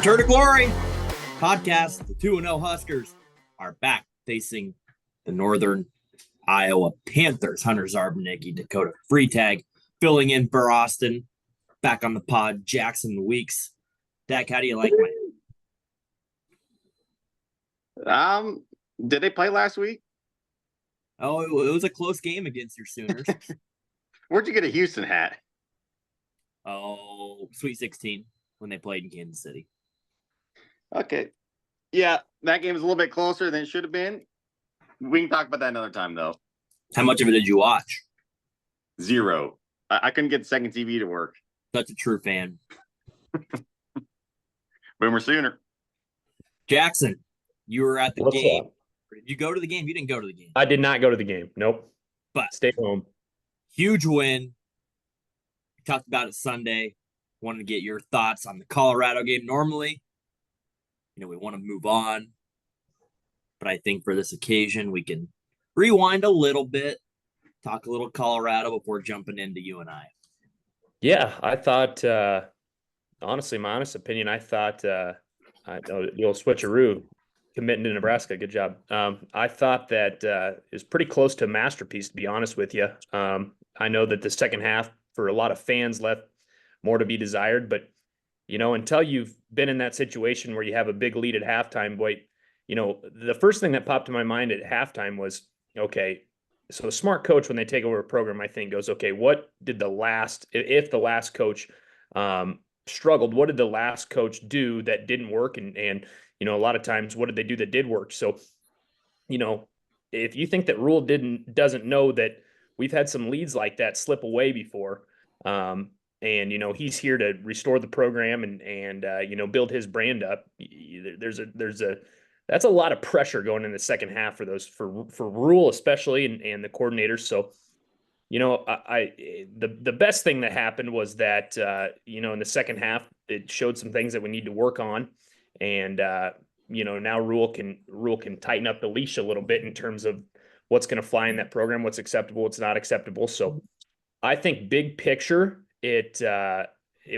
Return to Glory podcast. The 2-0 Huskers are back facing the Northern Iowa Panthers. Hunter Zarbanicki, Dakota Freetag, filling in for Austin. Back on the pod, Jackson Weeks. Dak, how do you like my? Did they play last week? Oh, it was a close game against your Sooners. Where'd you get a Houston hat? Oh, Sweet 16 when they played in Kansas City. Okay. Yeah, that game is a little bit closer than it should have been. We can talk about that another time, though. How much of it did you watch? 0. I couldn't get the second TV to work. Such a true fan. Boomer Sooner. Jackson, you were at the What's game. up? Did you go to the game? You didn't go to the game. I did not go to the game. Nope. But stay home. Huge win. We talked about it Sunday. Wanted to get your thoughts on the Colorado game. Normally, we want to move on. But I think for this occasion, we can rewind a little bit, talk a little Colorado before jumping into UNI. Yeah, I thought, honestly, my honest opinion, I thought, the old switcheroo committing to Nebraska. Good job. I thought that it was pretty close to a masterpiece, to be honest with you. I know that the second half for a lot of fans left more to be desired, but until you've been in that situation where you have a big lead at halftime, boy, the first thing that popped to my mind at halftime was, okay, so a smart coach, when they take over a program, I think goes, okay, what did if the last coach struggled, what did the last coach do that didn't work? And a lot of times, what did they do that did work? So, if you think that Rhule doesn't know that we've had some leads like that slip away before, and he's here to restore the program and build his brand up. That's a lot of pressure going in the second half for Rhule especially and the coordinators. So the best thing that happened was that in the second half it showed some things that we need to work on, and now Rhule can tighten up the leash a little bit in terms of what's going to fly in that program, what's acceptable, what's not acceptable. So I think big picture, it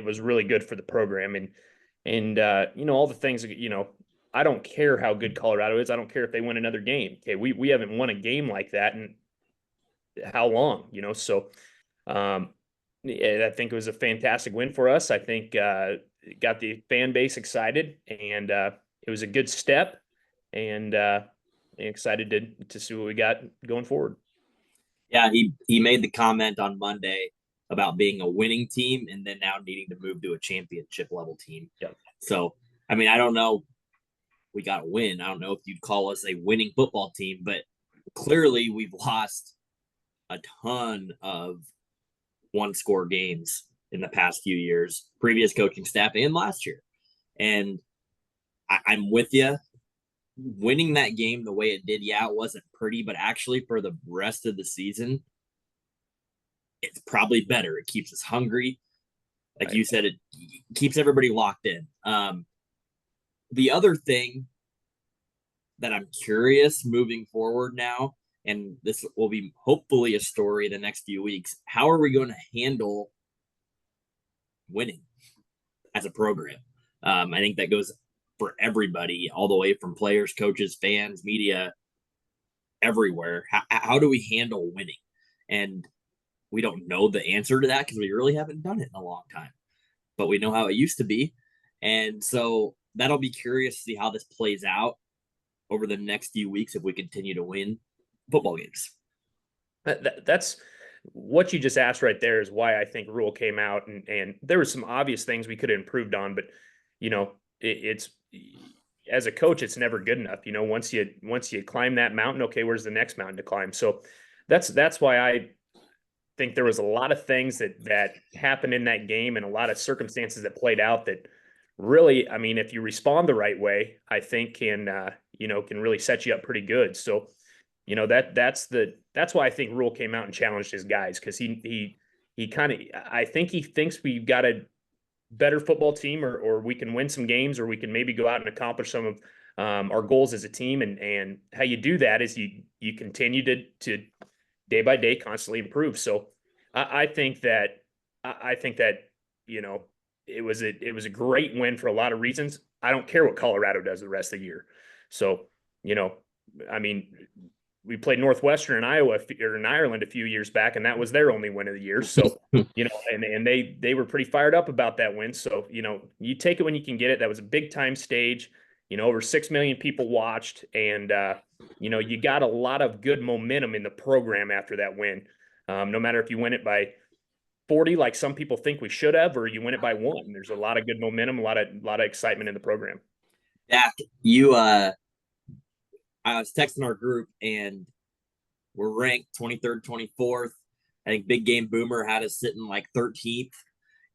was really good for the program, and all the things, I don't care how good Colorado is. I don't care if they win another game. Okay, we haven't won a game like that in how long, So I think it was a fantastic win for us. I think it got the fan base excited, and it was a good step, and excited to see what we got going forward. Yeah, he made the comment on Monday about being a winning team and then now needing to move to a championship level team. Yep. So, I don't know. We got a win. I don't know if you'd call us a winning football team, but clearly we've lost a ton of one-score games in the past few years, previous coaching staff and last year. And I'm with you. Winning that game the way it did, yeah, it wasn't pretty, but actually for the rest of the season, it's probably better. It keeps us hungry. Like you said, it keeps everybody locked in. The other thing that I'm curious moving forward now, and this will be hopefully a story the next few weeks, how are we going to handle winning as a program? I think that goes for everybody, all the way from players, coaches, fans, media, everywhere. How do we handle winning? And we don't know the answer to that because we really haven't done it in a long time, but we know how it used to be. And so that'll be curious to see how this plays out over the next few weeks if we continue to win football games. That's what you just asked right there is why I think Rhule came out, and there were some obvious things we could have improved on, but it's as a coach, it's never good enough. Once you climb that mountain, okay, where's the next mountain to climb? So that's why I think there was a lot of things that happened in that game and a lot of circumstances that played out that really, if you respond the right way, I think can really set you up pretty good. So, that's why I think Rhule came out and challenged his guys, because he kind of, I think he thinks we've got a better football team, or we can win some games, or we can maybe go out and accomplish some of our goals as a team. And how you do that is you continue to day by day constantly improve. So I think that it was a great win for a lot of reasons. I don't care what Colorado does the rest of the year. So, I mean, we played Northwestern in Iowa or in Ireland a few years back, and that was their only win of the year. So, and they were pretty fired up about that win. So, you take it when you can get it. That was a big time stage. Over 6 million people watched, and you got a lot of good momentum in the program after that win. No matter if you win it by 40, like some people think we should have, or you win it by 1. There's a lot of good momentum, a lot of excitement in the program. Dak, I was texting our group, and we're ranked 23rd, 24th. I think Big Game Boomer had us sitting like 13th,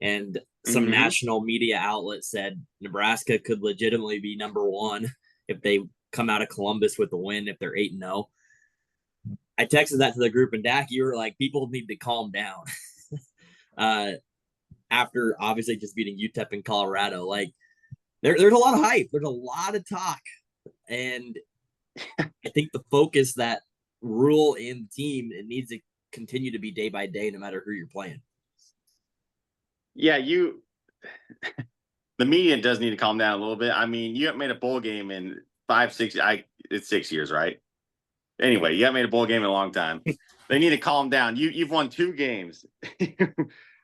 and some national media outlet said Nebraska could legitimately be number 1 if they come out of Columbus with a win, if they're 8-0. I texted that to the group, and Dak, you were like, people need to calm down. After obviously just beating UTEP in Colorado, like there's a lot of hype, there's a lot of talk, and I think the focus that Rhule and the team, it needs to continue to be day by day, no matter who you're playing. Yeah, the media does need to calm down a little bit. I mean, you haven't made a bowl game in it's 6 years, right? Anyway, you haven't made a bowl game in a long time. They need to calm down. You've won 2 games.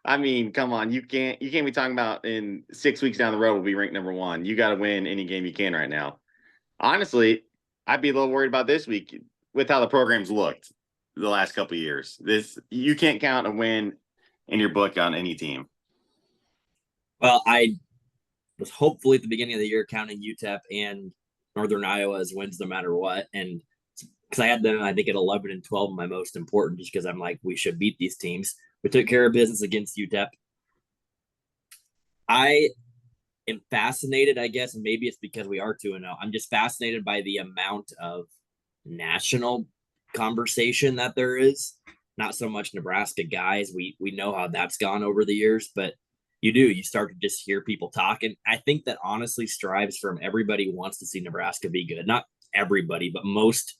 I mean, come on, you can't be talking about in 6 weeks down the road we'll be ranked number 1. You got to win any game you can right now. Honestly, I'd be a little worried about this week with how the program's looked the last couple of years. You can't count a win in your book on any team. Well, I was hopefully at the beginning of the year counting UTEP and Northern Iowa as wins no matter what, and because I had them, I think at 11 and 12, my most important, just because I'm like, we should beat these teams. We took care of business against UTEP. I am fascinated, I guess, and maybe it's because we are 2-0. I'm just fascinated by the amount of national conversation that there is. Not so much Nebraska guys. We know how that's gone over the years, but you start to just hear people talking. I think that honestly strives from everybody wants to see Nebraska be good. Not everybody, but most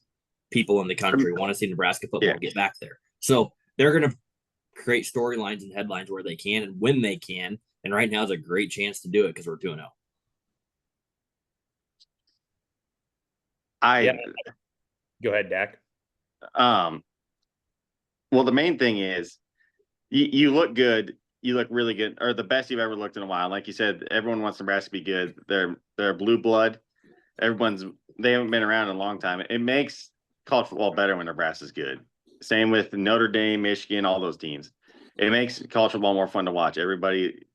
people in the country want to see Nebraska football get back there. So they're going to create storylines and headlines where they can and when they can. And right now is a great chance to do it because we're 2-0. Go ahead, Dak. Well, the main thing is you look good. You look really good, or the best you've ever looked in a while. Like you said, everyone wants Nebraska to be good. They're blue blood. They haven't been around in a long time. It makes college football better when Nebraska's good. Same with Notre Dame, Michigan, all those teams. It makes college football more fun to watch. Everybody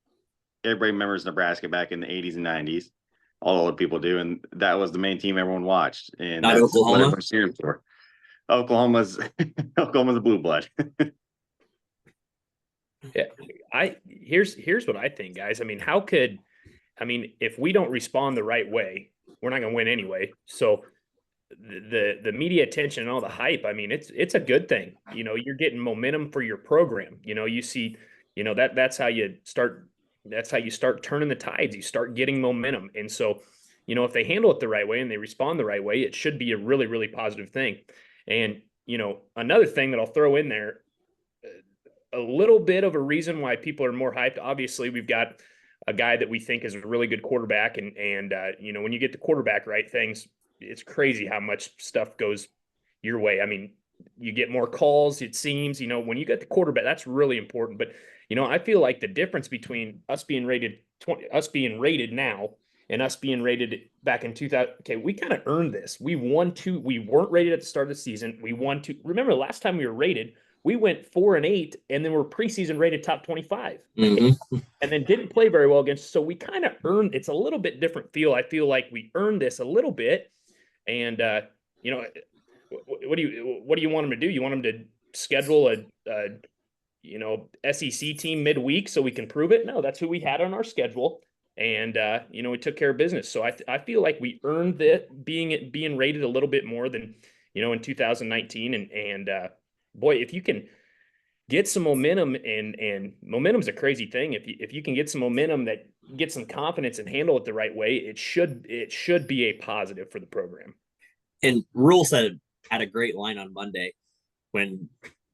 remembers Nebraska back in the 80s and 90s. All the people do, and that was the main team everyone watched. And not that's Oklahoma. what everyone's cheering for. Oklahoma's a blue blood. Yeah, here's what I think, guys. I mean, if we don't respond the right way, we're not going to win anyway. So the media attention and all the hype, I mean, it's a good thing. You're getting momentum for your program. You see, that's how you start turning the tides. You start getting momentum. And so, if they handle it the right way and they respond the right way, it should be a really, really positive thing. And, another thing that I'll throw in there, a little bit of a reason why people are more hyped. Obviously, we've got a guy that we think is a really good quarterback. And when you get the quarterback right, it's crazy how much stuff goes your way. I mean, you get more calls, it seems, when you get the quarterback, that's really important. But, I feel like the difference between us being rated now and us being rated back in 2000. Okay, we kind of earned this. We weren't rated at the start of the season. We won 2. Remember the last time we were rated, we went 4-8, and then we're preseason rated top 25, and then didn't play very well against. So we kind of earned. It's a little bit different feel. I feel like we earned this a little bit. And what do you want them to do? You want them to schedule a SEC team midweek so we can prove it? No, that's who we had on our schedule, and we took care of business. So I feel like we earned that being rated a little bit more than in 2019, and boy, if you can get some momentum, and momentum's a crazy thing. If you can get some momentum, that get some confidence and handle it the right way, it should be a positive for the program. And Rhule had a great line on Monday when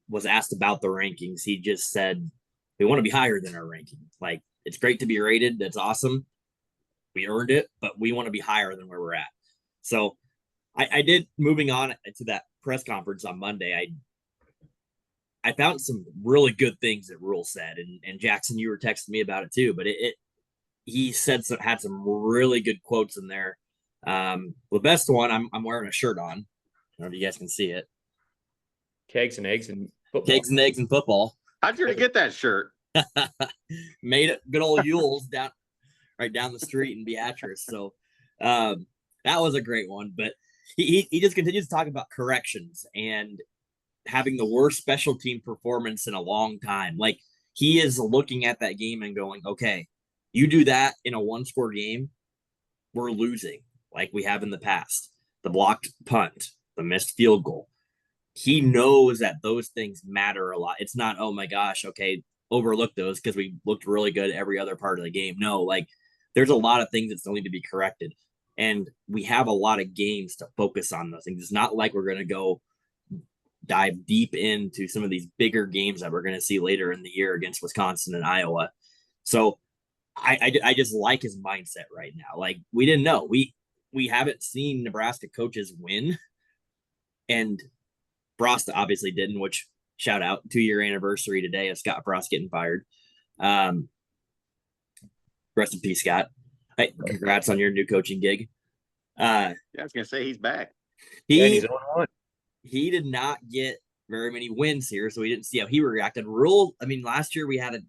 was asked about the rankings. He just said, we want to be higher than our ranking. Like, It's great to be rated. That's awesome. We earned it, but we want to be higher than where we're at. So I did, moving on to that press conference on Monday, I found some really good things that Rhule said, and Jackson, you were texting me about it too. But he said had some really good quotes in there. The best one, I'm wearing a shirt on. I don't know if you guys can see it. Kegs and eggs and football. Kegs and eggs and football. How'd you get that shirt? Made it good old Yule's right down the street in Beatrice. So that was a great one. But he just continues to talk about corrections and having the worst special team performance in a long time. Like, he is looking at that game and going, okay, you do that in a 1-score game, we're losing like we have in the past. The blocked punt, the missed field goal. He knows that those things matter a lot. It's not, oh my gosh, okay, overlook those because we looked really good every other part of the game. No, like, there's a lot of things that still need to be corrected. And we have a lot of games to focus on those things. It's not like we're going to go dive deep into some of these bigger games that we're going to see later in the year against Wisconsin and Iowa. So I just like his mindset right now. Like, we didn't know. We haven't seen Nebraska coaches win. And Frost obviously didn't, which, shout out, 2-year anniversary today of Scott Frost getting fired. Rest in peace, Scott. Hey, congrats on your new coaching gig. Yeah, I was gonna say he's back. He's He did not get very many wins here, so we didn't see how he reacted. Rhule, I mean, last year we had a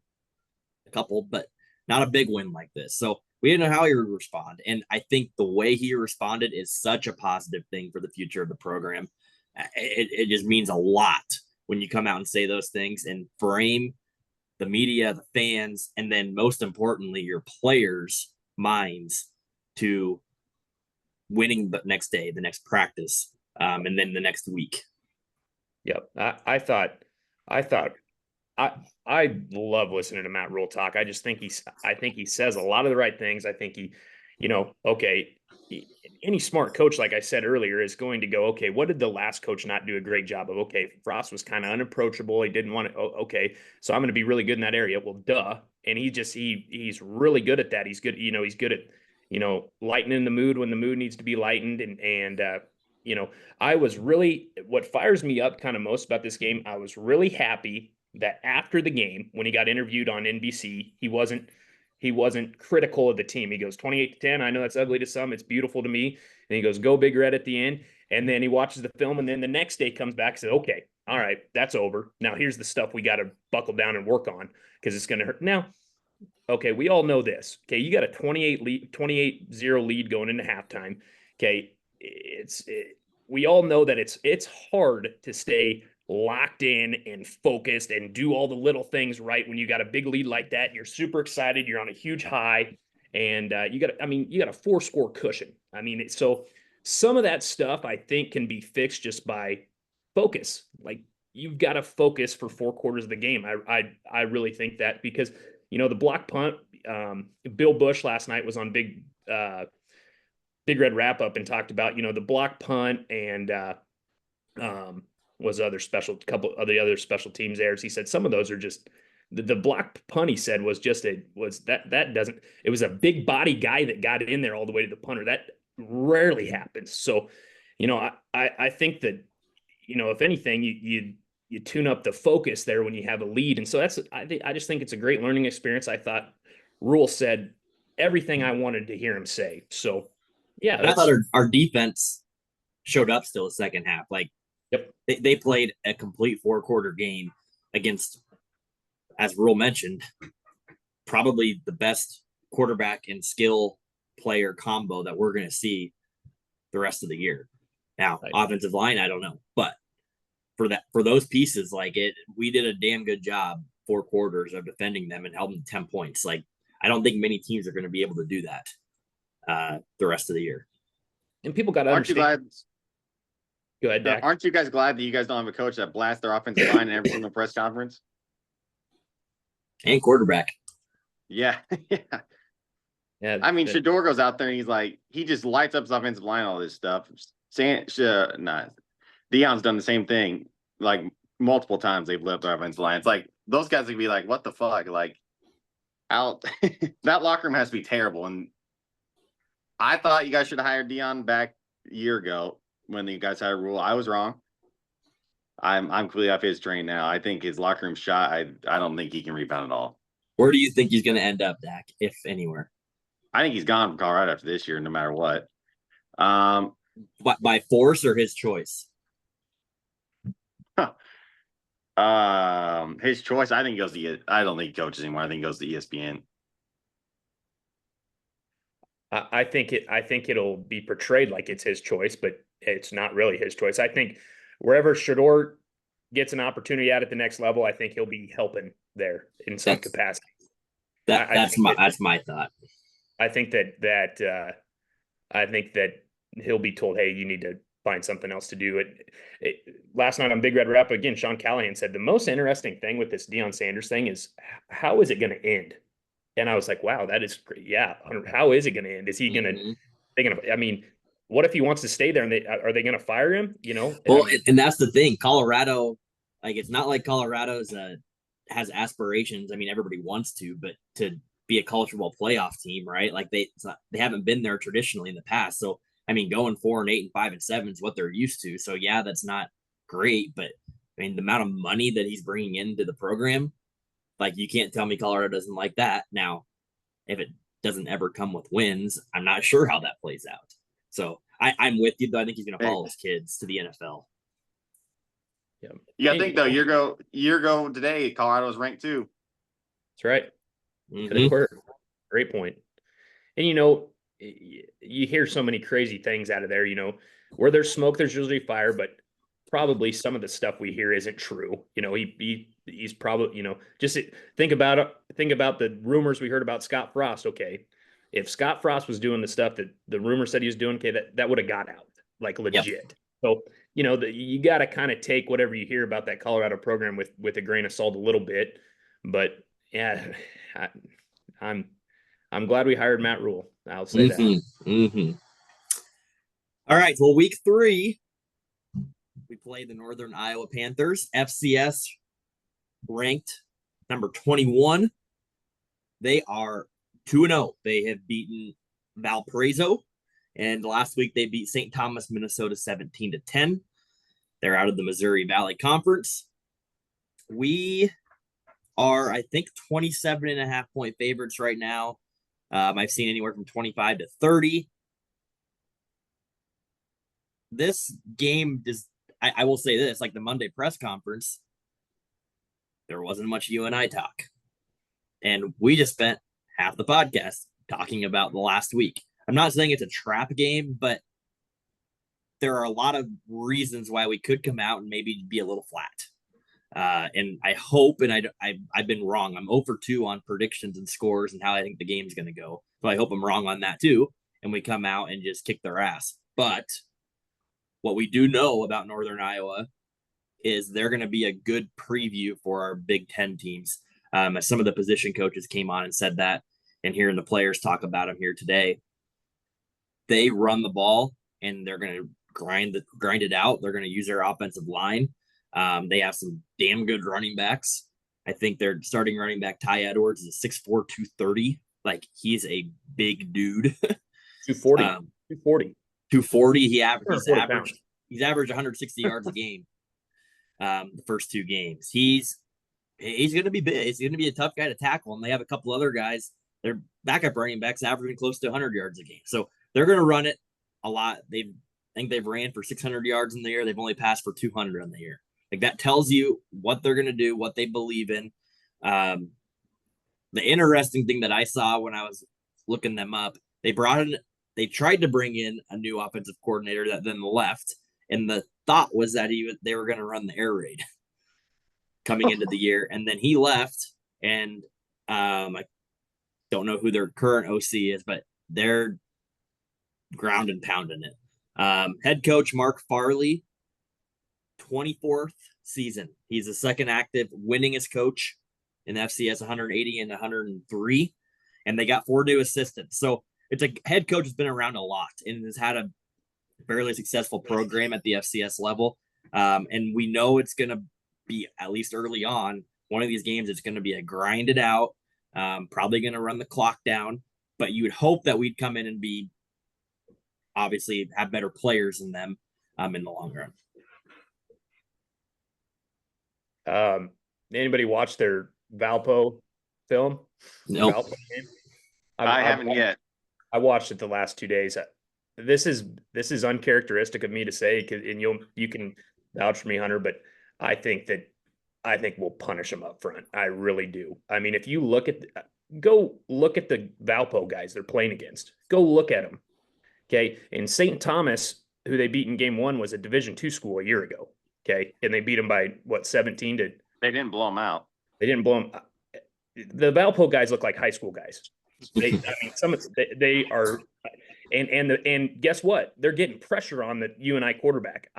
couple, but not a big win like this. So we didn't know how he would respond. And I think the way he responded is such a positive thing for the future of the program. It just means a lot when you come out and say those things and frame the media, the fans, and then most importantly, your players' minds to winning the next day, the next practice, and then the next week. Yep. I love listening to Matt Rhule talk. I think he says a lot of the right things. I think any smart coach, like I said earlier, is going to go, okay, what did the last coach not do a great job of? Okay, Frost was kind of unapproachable. He didn't want to, okay, so I'm going to be really good in that area. Well, duh. And he's really good at that. He's good, he's good at, lightening the mood when the mood needs to be lightened. And I was really, what fires me up kind of most about this game, I was really happy that after the game, when he got interviewed on NBC, he wasn't critical of the team. He goes 28-10. I know that's ugly to some. It's beautiful to me. And he goes, go Big Red at the end. And then he watches the film. And then the next day comes back and says, okay, all right, that's over. Now here's the stuff we got to buckle down and work on because it's going to hurt. Now, okay, we all know this. Okay, you got a 28-0 lead going into halftime. Okay, we all know that it's hard to stay locked in and focused and do all the little things right when you got a big lead like that. You're super excited. You're on a huge high, and you got a 4-score cushion. I mean, so some of that stuff I think can be fixed just by focus. Like, you've got to focus for 4 quarters of the game. I really think that because the block punt. Bill Bush last night was on Big Red Wrap Up and talked about the block punt and was couple of the other special teams errors. He said some of those are just the block punt. He said was it was a big body guy that got in there all the way to the punter. That rarely happens. So, I think that if anything, you tune up the focus there when you have a lead, and so I just think it's a great learning experience. I thought Rhule said everything I wanted to hear him say. So, yeah, I thought our defense showed up still the second half. Like, yep, they played a complete 4-quarter game against, as Rhule mentioned, probably the best quarterback and skill player combo that we're going to see the rest of the year. Now, right. Offensive line, I don't know, but for those pieces, we did a damn good job 4 quarters of defending them and held them 10 points. Like, I don't think many teams are going to be able to do that the rest of the year. And people got to understand. Go ahead, Dak. Aren't you guys glad that you guys don't have a coach that blasts their offensive line in every single press conference? And quarterback. Yeah. Yeah. I mean, Shador goes out there and he just lights up his offensive line, all this stuff. Deion's done the same thing, multiple times they've lit up their offensive line. It's like those guys would be like, what the fuck? Like, out. That locker room has to be terrible. And I thought you guys should have hired Dion back a year ago when you guys hired Rhule. I was wrong. I'm completely off his train now. I think his locker room shot. I don't think he can rebound at all. Where do you think he's going to end up, Dak, if anywhere? I think he's gone from Colorado after this year, no matter what. By force or his choice? His choice. I think he goes to. I don't think he coaches anymore. I think he goes to ESPN. I think it'll be portrayed like it's his choice, but it's not really his choice. I think wherever Shedeur gets an opportunity at the next level, I think he'll be helping there in some capacity. That's my thought. I think that he'll be told, hey, you need to find something else to do. Last night on Big Red Rap, again, Sean Callahan said the most interesting thing with this Deion Sanders thing is how is it going to end? And I was like, wow, that is great. Yeah. How is it going to end? Is he going to, I mean, what if he wants to stay there and are they going to fire him? You know? Well, and that's the thing. Colorado, like, it's not like Colorado's has aspirations. I mean, everybody wants to, but to be a college football playoff team, right? Like they haven't been there traditionally in the past. So, I mean, going 4-8 and 5 and 7 is what they're used to. So yeah, that's not great, but I mean, the amount of money that he's bringing into the program, like, you can't tell me Colorado doesn't like that. Now, if it doesn't ever come with wins, I'm not sure how that plays out. So I'm with you, though. I think he's going to follow his kids to the NFL. Yeah. Yeah, I think though, year ago today, Colorado's ranked 2. That's right. Mm-hmm. They were. Great point. And you know, you hear so many crazy things out of there. You know, where there's smoke, there's usually fire. But probably some of the stuff we hear isn't true. You know, he's probably, you know, just think about the rumors we heard about Scott Frost. Okay, if Scott Frost was doing the stuff that the rumor said he was doing, okay, that would have got out, like, legit. Yep. So, you know, you got to kind of take whatever you hear about that Colorado program with a grain of salt a little bit. But yeah, I'm glad we hired Matt Rhule. I'll say that. Mm-hmm. All right. Well, week 3, we play the Northern Iowa Panthers. FCS ranked number 21. They are 2-0. They have beaten Valparaiso, and last week they beat St. Thomas, Minnesota 17-10. They're out of the Missouri Valley Conference. We are, I think, 27.5-point favorites right now. I've seen anywhere from 25 to 30. This game is, I will say this, like the Monday press conference, there wasn't much UNI talk. And we just spent half the podcast talking about the last week. I'm not saying it's a trap game, but there are a lot of reasons why we could come out and maybe be a little flat. And I hope, and I've been wrong. I'm 0-2 on predictions and scores and how I think the game's going to go. So I hope I'm wrong on that too. And we come out and just kick their ass. But what we do know about Northern Iowa is they're going to be a good preview for our Big Ten teams. As some of the position coaches came on and said that, and hearing the players talk about them here today, they run the ball and they're going to grind it out. They're going to use their offensive line. They have some damn good running backs. I think their starting running back, Ty Edwards, is 6'4", 230. Like, he's a big dude. 240. 240. He's averaged 160 yards a game. The first 2 games. He's going to be big. He's going to be a tough guy to tackle. And they have a couple other guys. Their backup running backs averaging close to 100 yards a game. So they're going to run it a lot. I think they've ran for 600 yards in the year. They've only passed for 200 in the year. Like, that tells you what they're going to do, what they believe in. The interesting thing that I saw when I was looking them up, they tried to bring in a new offensive coordinator that then left. And the thought was that they were going to run the air raid coming into the year. And then he left, and I don't know who their current OC is, but they're ground and pounding it. Head coach Mark Farley, 24th season. He's the second active winningest coach in FCS, 180 and 103. And they got 4 new assistants. So it's a head coach has been around a lot and has had a fairly successful program at the FCS level. And we know it's going to be, at least early on, one of these games, it's going to be a grind it out. Probably going to run the clock down, but you would hope that we'd come in and be obviously have better players than them in the long run. Anybody watch their Valpo film? No, Valpo game? I haven't yet. I watched it the last 2 days. This is uncharacteristic of me to say, and you can vouch for me, Hunter, but I think we'll punish them up front. I really do. I mean, if you go look at the Valpo guys they're playing against. Go look at them. Okay, and St. Thomas, who they beat in game 1, was a Division II school a year ago. Okay, and they beat them by what 17 to. They didn't blow them out. They didn't blow them. The Valpo guys look like high school guys. They are, and guess what? They're getting pressure on the UNI quarterback.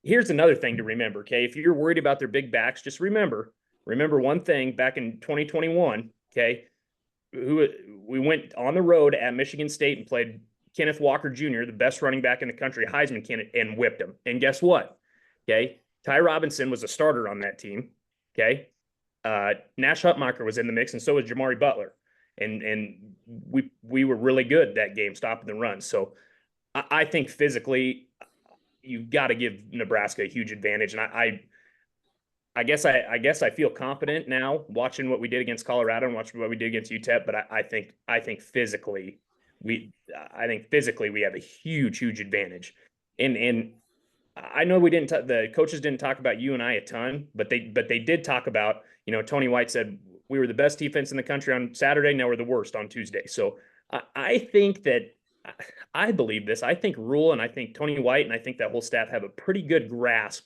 Here's another thing to remember. Okay, if you're worried about their big backs, just remember one thing. Back in 2021, okay, we went on the road at Michigan State and played Kenneth Walker Jr., the best running back in the country, Heisman candidate, and whipped him. And guess what? Okay, Ty Robinson was a starter on that team. Okay. Nash Hutmacher was in the mix, and so was Jamari Butler. And we were really good that game, stopping the run. So I think physically you've got to give Nebraska a huge advantage. And I guess I feel confident now watching what we did against Colorado and watching what we did against UTEP, but I think physically we have a huge advantage. And I know we didn't. The coaches didn't talk about UNI a ton, but they did talk about. Tony White said we were the best defense in the country on Saturday. Now we're the worst on Tuesday. So I think that I believe this. I think Rhule and I think Tony White and I think that whole staff have a pretty good grasp.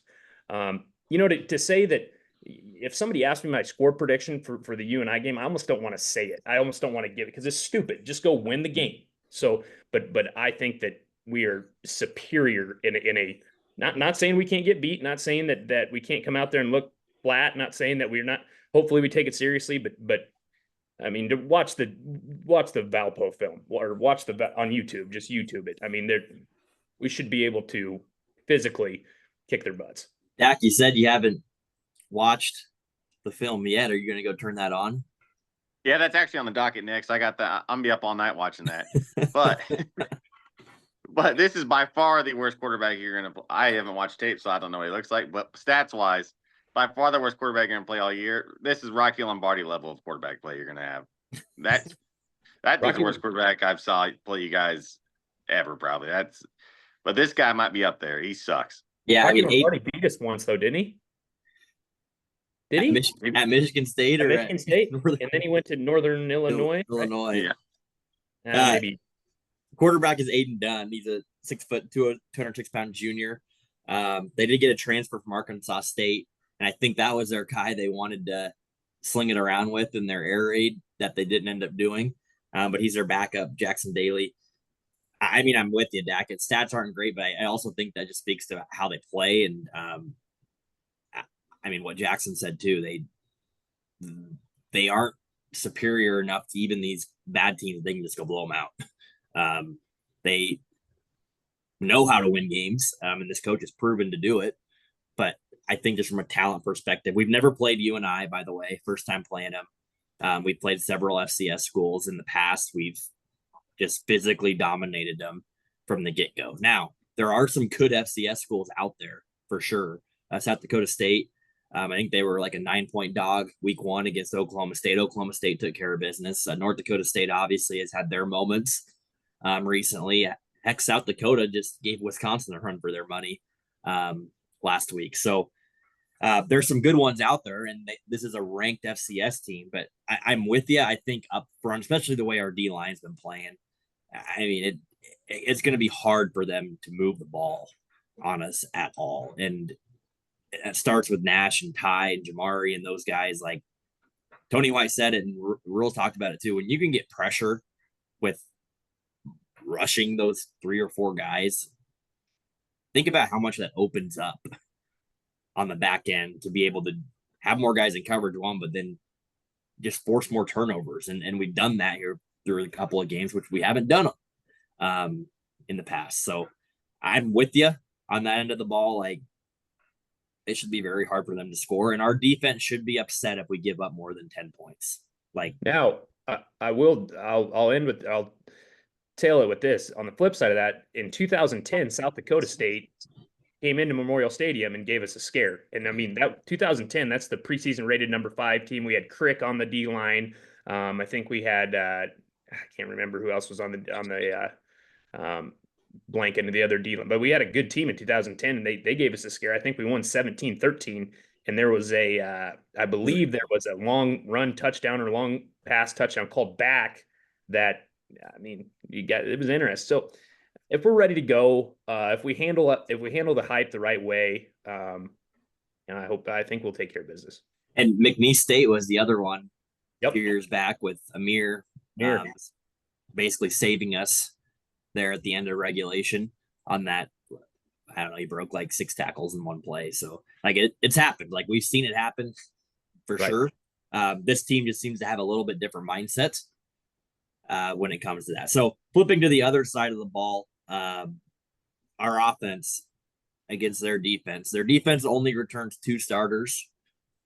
To say that if somebody asked me my score prediction for the UNI game, I almost don't want to say it. I almost don't want to give it because it's stupid. Just go win the game. So, but I think that we are superior in a. Not saying we can't get beat, not saying that we can't come out there and look flat, not saying that we're not. Hopefully we take it seriously, but I mean, to watch the Valpo film or watch on YouTube, just YouTube it. I mean, we should be able to physically kick their butts. Dak, you said you haven't watched the film yet. Are you going to go turn that on? Yeah, that's actually on the docket next. I'm gonna be up all night watching that, but. But this is by far the worst quarterback you're going to play. I haven't watched tape, so I don't know what he looks like. But stats-wise, by far the worst quarterback you're going to play all year. This is Rocky Lombardi level of quarterback play you're going to have. That's the worst quarterback I've saw play you guys ever, probably. But this guy might be up there. He sucks. Yeah, Rocky Lombardi beat us once, though, didn't he? Did he? At Michigan State? At Michigan State? And then he went to Northern Illinois? Illinois. Right? Yeah. Maybe. Quarterback is Aiden Dunn. He's a 6'2", 206-pound junior. They did get a transfer from Arkansas State, and I think that was their guy they wanted to sling it around with in their air raid that they didn't end up doing. But he's their backup, Jackson Daly. I mean, I'm with you, Dak. Its stats aren't great, but I also think that just speaks to how they play. And I mean, what Jackson said too. They aren't superior enough to even these bad teams. They can just go blow them out. They know how to win games, and this coach has proven to do it. But I think just from a talent perspective, we've never played UNI, by the way, first time playing them. We've played several FCS schools in the past. We've just physically dominated them from the get-go. Now, there are some good FCS schools out there, for sure. South Dakota State, I think they were like a 9-point dog week 1 against Oklahoma State. Oklahoma State took care of business. North Dakota State obviously has had their moments recently. Heck, South Dakota just gave Wisconsin a run for their money last week. So there's some good ones out there, and this is a ranked FCS team. But I'm with you. I think up front, especially the way our D-line's been playing, I mean, it's going to be hard for them to move the ball on us at all. And it starts with Nash and Ty and Jamari and those guys. Like Tony White said it, and Rhule talked about it too. When you can get pressure with rushing those 3 or 4 guys, think about how much that opens up on the back end to be able to have more guys in coverage one, but then just force more turnovers. And we've done that here through a couple of games, which we haven't done in the past. So I'm with you on that end of the ball. Like, it should be very hard for them to score. And our defense should be upset if we give up more than 10 points. Like, Now, I'll end with, I'll tail it with this. On the flip side of that, in 2010, South Dakota State came into Memorial Stadium and gave us a scare. And I mean, that 2010, that's the preseason rated number 5 team. We had Crick on the D line. I think we had, I can't remember who else was on the blank into the other D line, but we had a good team in 2010 and they gave us a scare. I think we won 17-13. And there was I believe there was a long run touchdown or long pass touchdown called back that, I mean, it was interesting. So if we're ready to go, if we handle the hype the right way, and I think we'll take care of business. And McNeese State was the other one a Yep. few years back with Amir, basically saving us there at the end of regulation on that. I don't know, he broke like 6 tackles in one play. So like it's happened. Like we've seen it happen for sure. This team just seems to have a little bit different mindset when it comes to that. So flipping to the other side of the ball, our offense against their defense only returns 2 starters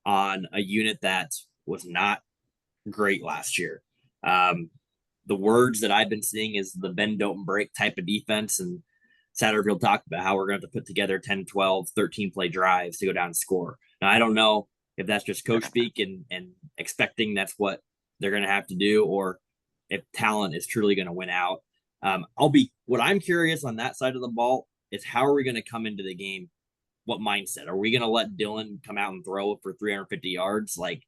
on a unit that was not great last year. The words that I've been seeing is the bend, don't break type of defense. And Satterfield talked about how we're going to have to put together 10, 12, 13 play drives to go down and score. Now, I don't know if that's just coach speak and expecting that's what they're going to have to do, or if talent is truly going to win out. What I'm curious on that side of the ball is how are we going to come into the game? What mindset? Are we going to let Dylan come out and throw for 350 yards? Like,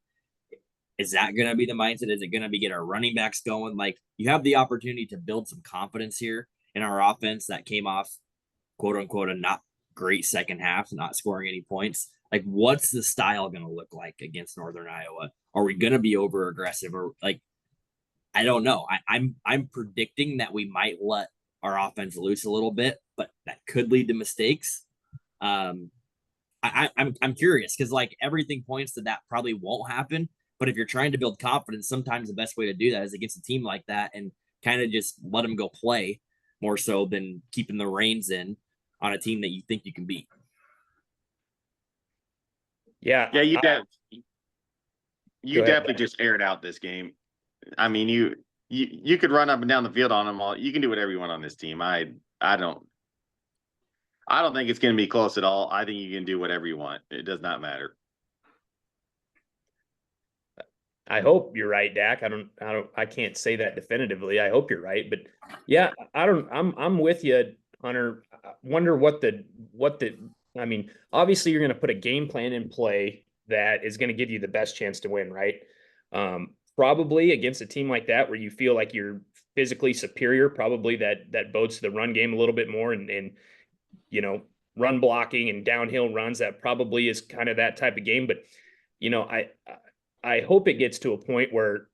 is that going to be the mindset? Is it going to be get our running backs going? Like, you have the opportunity to build some confidence here in our offense that came off, quote unquote, a not great second half, not scoring any points. Like, what's the style going to look like against Northern Iowa? Are we going to be over aggressive, or like, I don't know. I'm predicting that we might let our offense loose a little bit, but that could lead to mistakes. I'm curious because like everything points to that probably won't happen. But if you're trying to build confidence, sometimes the best way to do that is against a team like that and kind of just let them go play more so than keeping the reins in on a team that you think you can beat. Yeah. Yeah, you definitely just aired out this game. I mean, you could run up and down the field on them all. You can do whatever you want on this team. I don't think it's going to be close at all. I think you can do whatever you want. It does not matter. I hope you're right, Dak. I can't say that definitively. I hope you're right, but yeah, I'm with you, Hunter. I wonder I mean, obviously you're going to put a game plan in play that is going to give you the best chance to win, right? Probably against a team like that where you feel like you're physically superior, probably that bodes to the run game a little bit more and you know, run blocking and downhill runs. That probably is kind of that type of game, but you know, I hope it gets to a point where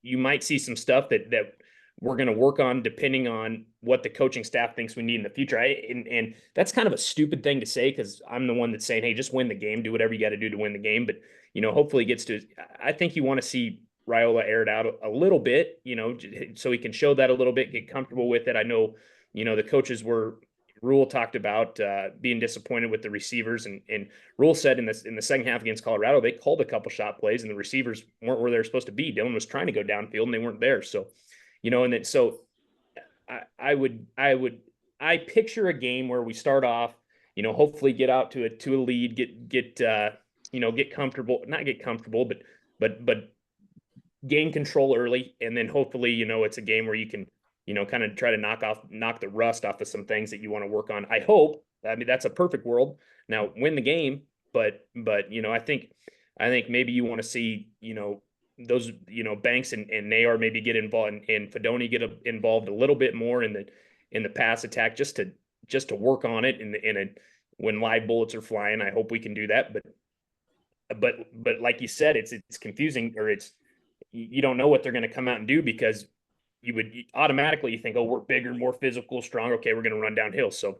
you might see some stuff that we're going to work on depending on what the coaching staff thinks we need in the future. And that's kind of a stupid thing to say because I'm the one that's saying, hey, just win the game, do whatever you got to do to win the game. But, you know, hopefully it gets to, I think you want to see Rhule air it out a little bit, you know, so he can show that a little bit, get comfortable with it. I know, you know, the coaches Rhule talked about being disappointed with the receivers, and Rhule said in the second half against Colorado, they called a couple shot plays and the receivers weren't where they're supposed to be. Dylan was trying to go downfield and they weren't there. So, you know, and then so I picture a game where we start off, you know, hopefully get out to a lead, get comfortable, not get comfortable, but gain control early, and then hopefully, you know, it's a game where you can, you know, kind of try to knock the rust off of some things that you want to work on. I hope. I mean, that's a perfect world. Now win the game, but you know, I think maybe you want to see, you know, those, you know, Banks and Nayar maybe get involved and Fedoni get involved a little bit more in the pass attack just to work on it when live bullets are flying. I hope we can do that, but like you said, it's confusing, or you don't know what they're going to come out and do because you would automatically think, oh, we're bigger, more physical, stronger. Okay, we're going to run downhill. So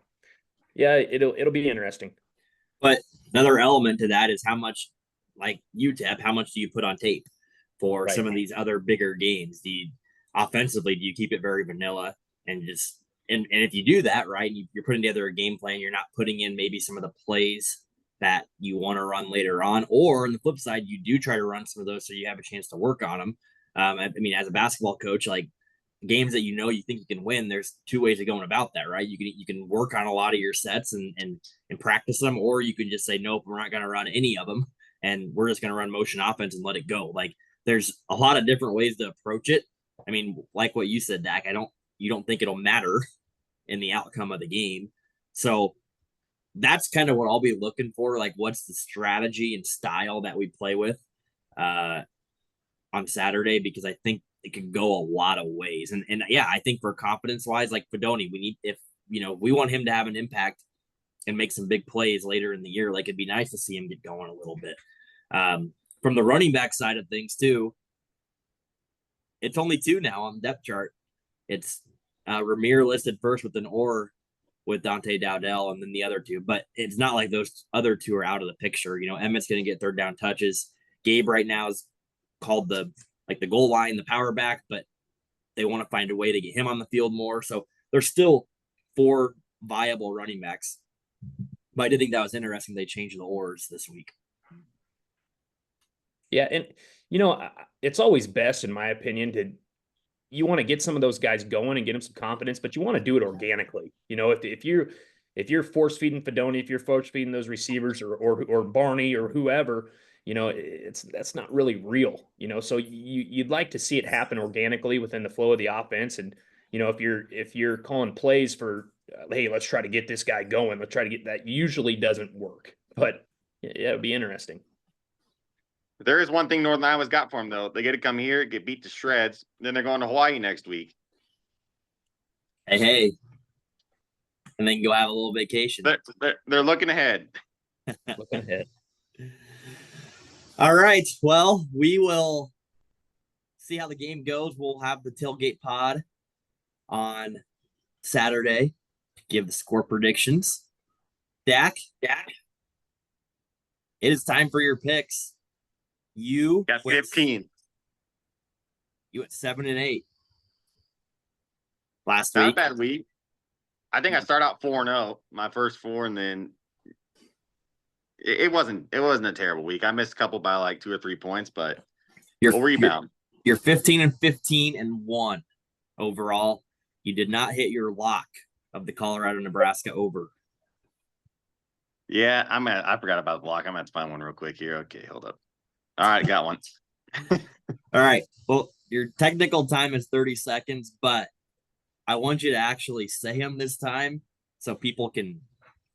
yeah, it'll be interesting. But another element to that is how much, like UTEP, how much do you put on tape for some of these other bigger games? Offensively, do you keep it very vanilla and if you do that right, you're putting together a game plan, you're not putting in maybe some of the plays that you want to run later on, or on the flip side, you do try to run some of those so you have a chance to work on them. I mean, as a basketball coach, like games that you think you can win, there's two ways of going about that, right? You can work on a lot of your sets and practice them, or you can just say, nope, we're not going to run any of them, and we're just going to run motion offense and let it go. Like there's a lot of different ways to approach it. I mean, like what you said, Dak, you don't think it'll matter in the outcome of the game. So that's kind of what I'll be looking for. Like, what's the strategy and style that we play with on Saturday? Because I think it can go a lot of ways. And yeah, I think for confidence wise, like Fedoni, if we want him to have an impact and make some big plays later in the year, like it'd be nice to see him get going a little bit. From the running back side of things too, it's only two now on the depth chart. It's Ramir listed first with an or with Dante Dowdell, and then the other two. But it's not like those other two are out of the picture. Emmett's going to get third down touches. Gabe right now is called the goal line, the power back, but they want to find a way to get him on the field more. So there's still four viable running backs. But I did think that was interesting. They changed the ors this week. Yeah, and it's always best, in my opinion, you want to get some of those guys going and get them some confidence, but you want to do it organically. If you're force feeding Fedoni, if you're force feeding those receivers or Barney or whoever, that's not really real. So you'd like to see it happen organically within the flow of the offense. And if you're calling plays for, hey, let's try to get this guy going, let's try to get that, usually doesn't work. But yeah, it'd be interesting. There is one thing Northern Iowa's got for them, though. They get to come here, get beat to shreds. Then they're going to Hawaii next week. Hey. And then go have a little vacation. They're looking ahead. Looking ahead. All right. Well, we will see how the game goes. We'll have the tailgate pod on Saturday to give the score predictions. Dak, it is time for your picks. You got 15. You went 7-8 last Not week. a bad week. I think I started out 4-0, my first four, and then it wasn't a terrible week. I missed a couple by like 2 or 3 points, but we'll rebound. You're 15-15 and 1 overall. You did not hit your lock of the Colorado-Nebraska over. Yeah, I forgot about the block. I'm gonna have to find one real quick here. Okay, hold up. All right, got one. All right. Well, your technical time is 30 seconds, but I want you to actually say them this time so people can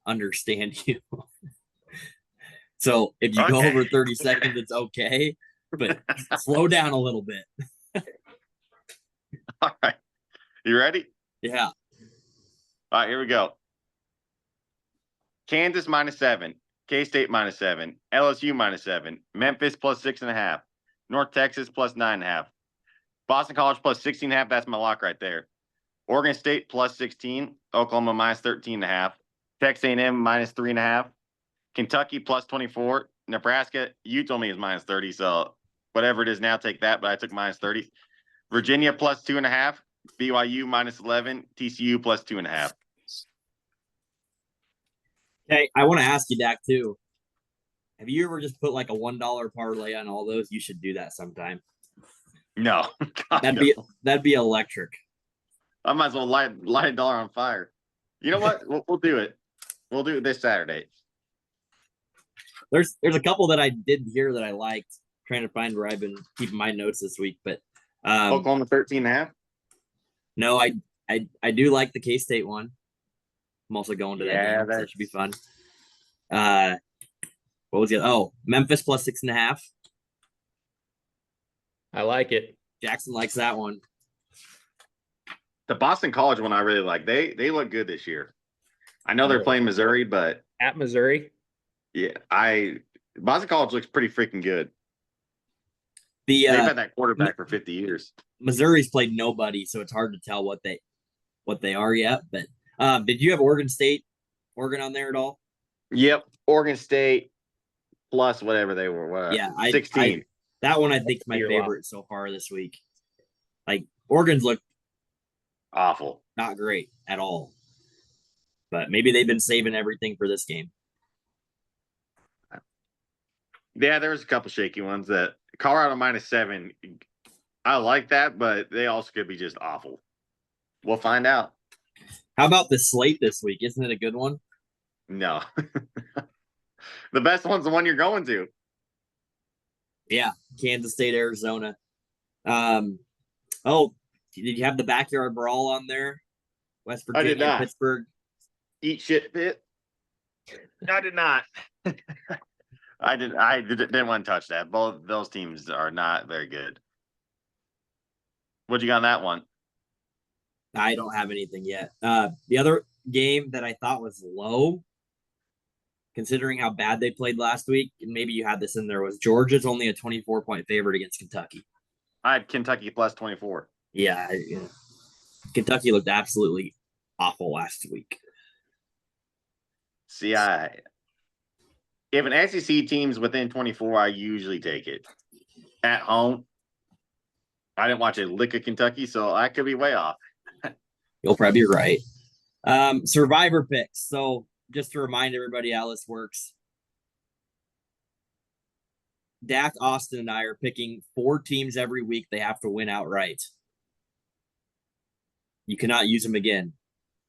understand you. So if you go over 30 seconds, it's okay, but slow down a little bit. All right. You ready? Yeah. All right, here we go. Kansas -7. K-State -7, LSU -7, Memphis +6.5, North Texas +9.5, Boston College +16.5. That's my lock right there. Oregon State +16, Oklahoma -13.5, Texas A&M -3.5, Kentucky +24, Nebraska. You told me is -30, so whatever it is now, take that. But I took -30. Virginia +2.5, BYU -11, TCU +2.5. Hey, I want to ask you, Dak, too. Have you ever just put like a $1 parlay on all those? You should do that sometime. No. God, that'd be electric. I might as well light a dollar on fire. You know what? We'll do it. We'll do it this Saturday. There's a couple that I did hear that I liked. Trying to find where I've been keeping my notes this week, but Oklahoma 13.5. No, I do like the K-State one. I'm also going to that game. So that should be fun. What was it? Oh, Memphis +6.5. I like it. Jackson likes that one. The Boston College one I really like. They look good this year. I know they're playing Missouri, but at Missouri. Yeah, Boston College looks pretty freaking good. They've had that quarterback for 50 years. Missouri's played nobody, so it's hard to tell what they are yet. But did you have Oregon on there at all? Yep, Oregon State plus whatever they were. Yeah, 16. That one I think is my favorite so far this week. Like Oregon's looked awful, not great at all. But maybe they've been saving everything for this game. Yeah, there was a couple shaky ones. That Colorado -7. I like that, but they also could be just awful. We'll find out. How about the slate this week? Isn't it a good one? No. The best one's the one you're going to. Yeah, Kansas State, Arizona. Oh, did you have the backyard brawl on there? West I did Virginia, not. Pittsburgh. Eat shit pit. I did not. I didn't want to touch that. Both those teams are not very good. What you got on that one? I don't have anything yet. The other game that I thought was low, considering how bad they played last week, and maybe you had this in there, was Georgia's only a 24-point favorite against Kentucky. I had Kentucky +24. Yeah, Kentucky looked absolutely awful last week. See, if an SEC team's within 24, I usually take it. At home, I didn't watch a lick of Kentucky, so I could be way off. You'll probably be right. Survivor picks. So just to remind everybody how this works, Dak, Austin, and I are picking 4 teams every week they have to win outright. You cannot use them again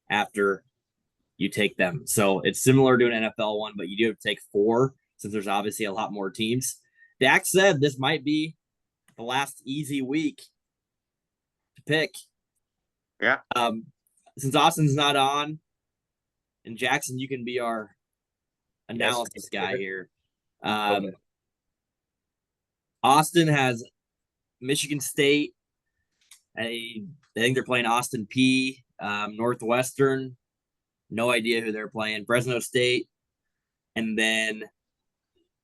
after you take them. So it's similar to an NFL one, but you do have to take 4 since there's obviously a lot more teams. Dak said this might be the last easy week to pick. Yeah. Since Austin's not on, and Jackson, you can be our analysis guy here. Okay. Austin has Michigan State. I think they're playing Austin P. Northwestern. No idea who they're playing. Fresno State. And then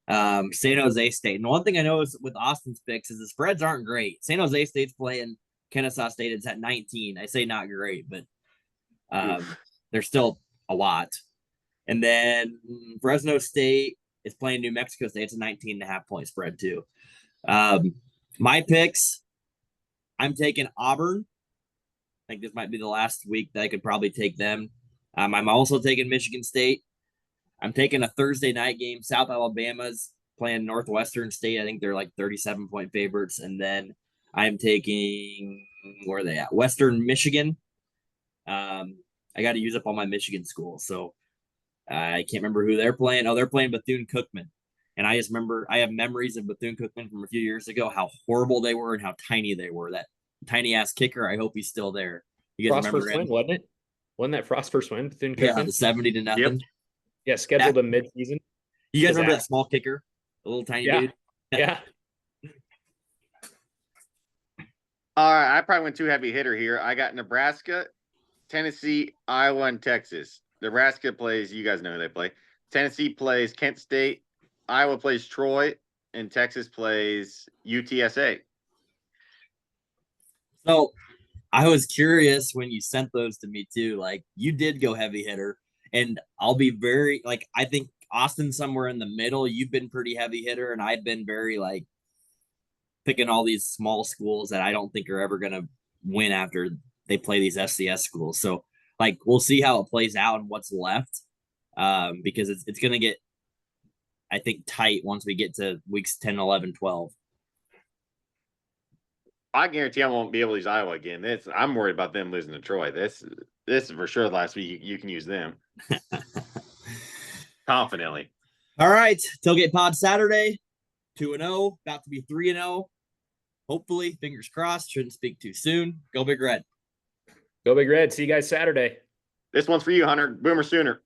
San Jose State. And one thing I know is with Austin's picks is the spreads aren't great. San Jose State's playing Kennesaw State. It's at 19. I say not great, but they're still a lot. And then Fresno State is playing New Mexico State. It's a 19.5-point spread too. My picks, I'm taking Auburn. I think this might be the last week that I could probably take them. I'm also taking Michigan State. I'm taking a Thursday night game. South Alabama's playing Northwestern State. I think they're like 37-point favorites. And then I'm taking, where are they at? Western Michigan. I got to use up all my Michigan schools. So I can't remember who they're playing. Oh, they're playing Bethune-Cookman. And I just remember I have memories of Bethune-Cookman from a few years ago, how horrible they were and how tiny they were. That tiny-ass kicker, I hope he's still there. You guys Frost remember first him? win, wasn't it? Wasn't that Frost first win? Bethune-Cookman? Yeah, the 70-0. Yep. Yeah, scheduled a mid-season. You guys remember that small kicker? The little tiny dude? Yeah. All right, I probably went too heavy hitter here. I got Nebraska, Tennessee, Iowa, and Texas. Nebraska plays, you guys know who they play. Tennessee plays Kent State, Iowa plays Troy, and Texas plays UTSA. So I was curious when you sent those to me too. Like, you did go heavy hitter, and I'll be very, like, I think Austin somewhere in the middle. You've been pretty heavy hitter, and I've been very, like, picking all these small schools that I don't think are ever going to win after they play these FCS schools. So, like, we'll see how it plays out and what's left, because it's going to get, I think, tight once we get to weeks 10, 11, 12. I guarantee I won't be able to use Iowa again. I'm worried about them losing to Troy. This is for sure. Last week you can use them confidently. All right, Tailgate Pod Saturday, 2-0, about to be 3-0. Hopefully, fingers crossed. Shouldn't speak too soon. Go Big Red. Go Big Red. See you guys Saturday. This one's for you, Hunter. Boomer Sooner.